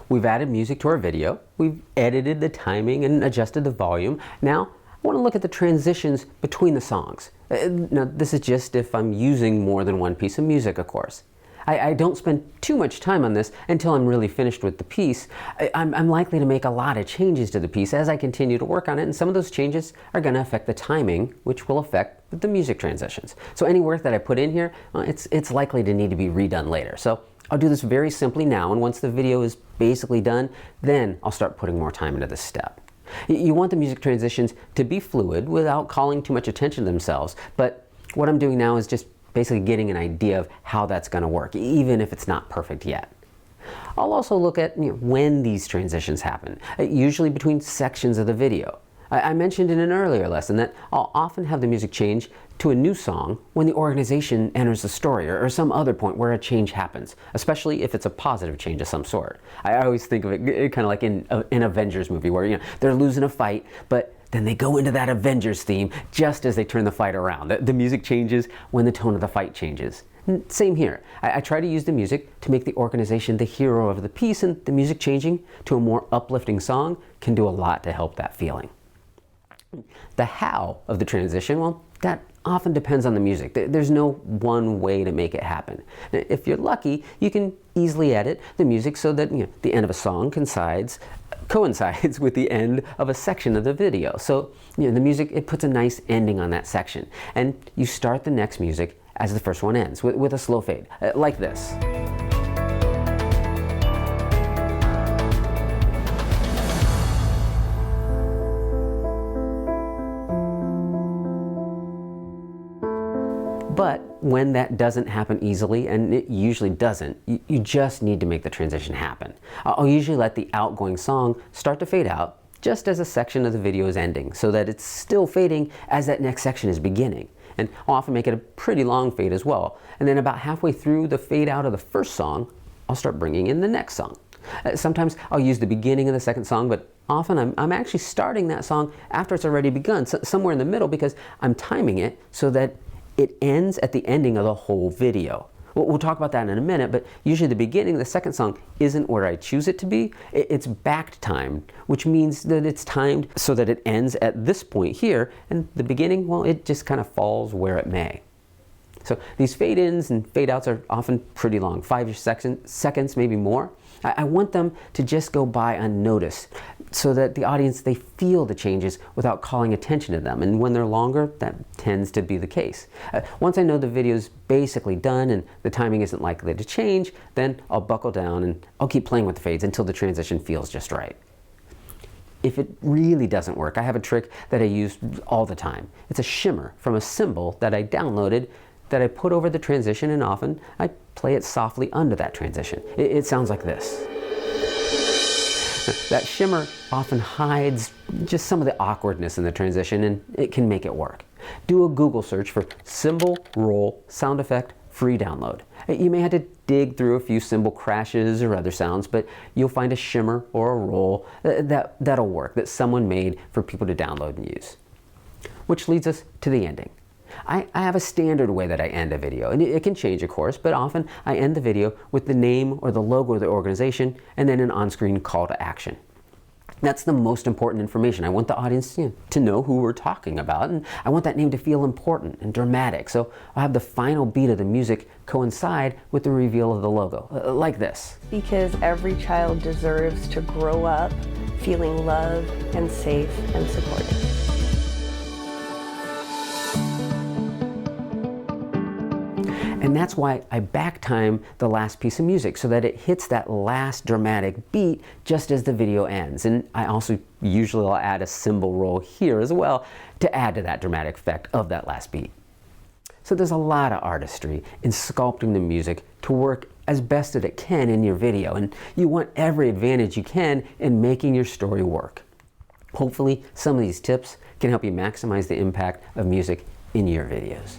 we've added music to our video, we've edited the timing and adjusted the volume. Now, I want to look at the transitions between the songs. Now, this is just if I'm using more than one piece of music, of course. I don't spend too much time on this until I'm really finished with the piece. I'm likely to make a lot of changes to the piece as I continue to work on it, and some of those changes are going to affect the timing, which will affect the music transitions. So any work that I put in here, it's likely to need to be redone later. So I'll do this very simply now, and once the video is basically done, then I'll start putting more time into this step. You want the music transitions to be fluid without calling too much attention to themselves, but what I'm doing now is just basically getting an idea of how that's going to work, even if it's not perfect yet. I'll also look at when these transitions happen, usually between sections of the video. I mentioned in an earlier lesson that I'll often have the music change to a new song when the organization enters the story or some other point where a change happens, especially if it's a positive change of some sort. I always think of it kind of like in an Avengers movie where they're losing a fight, but then they go into that Avengers theme just as they turn the fight around. The music changes when the tone of the fight changes. Same here. I try to use the music to make the organization the hero of the piece, and the music changing to a more uplifting song can do a lot to help that feeling. The how of the transition, well, that often depends on the music. There's no one way to make it happen. If you're lucky, you can easily edit the music so that the end of a song coincides with the end of a section of the video. So the music, it puts a nice ending on that section. And you start the next music as the first one ends with a slow fade, like this. But when that doesn't happen easily, and it usually doesn't, you just need to make the transition happen. I'll usually let the outgoing song start to fade out just as a section of the video is ending, so that it's still fading as that next section is beginning. And I'll often make it a pretty long fade as well. And then about halfway through the fade out of the first song, I'll start bringing in the next song. Sometimes I'll use the beginning of the second song, but often I'm actually starting that song after it's already begun, somewhere in the middle, because I'm timing it so that it ends at the ending of the whole video. We'll talk about that in a minute, but usually the beginning of the second song isn't where I choose it to be. It's back-timed, which means that it's timed so that it ends at this point here, and the beginning, well, it just kind of falls where it may. So these fade-ins and fade-outs are often pretty long, 5 seconds, maybe more. I want them to just go by unnoticed so that the audience, they feel the changes without calling attention to them. And when they're longer, that tends to be the case. Once I know the video's basically done and the timing isn't likely to change, then I'll buckle down and I'll keep playing with the fades until the transition feels just right. If it really doesn't work, I have a trick that I use all the time. It's a shimmer from a cymbal that I downloaded that I put over the transition, and often I play it softly under that transition. It sounds like this. That shimmer often hides just some of the awkwardness in the transition, and it can make it work. Do a Google search for cymbal roll sound effect free download. You may have to dig through a few cymbal crashes or other sounds, but you'll find a shimmer or a roll that'll work, that someone made for people to download and use. Which leads us to the ending. I have a standard way that I end a video, and it can change, of course, but often I end the video with the name or the logo of the organization and then an on-screen call to action. That's the most important information. I want the audience to know who we're talking about, and I want that name to feel important and dramatic. So I'll have the final beat of the music coincide with the reveal of the logo, like this. Because every child deserves to grow up feeling loved and safe and supported. And that's why I backtime the last piece of music so that it hits that last dramatic beat just as the video ends. And I also usually will add a cymbal roll here as well to add to that dramatic effect of that last beat. So there's a lot of artistry in sculpting the music to work as best as it can in your video, and you want every advantage you can in making your story work. Hopefully some of these tips can help you maximize the impact of music in your videos.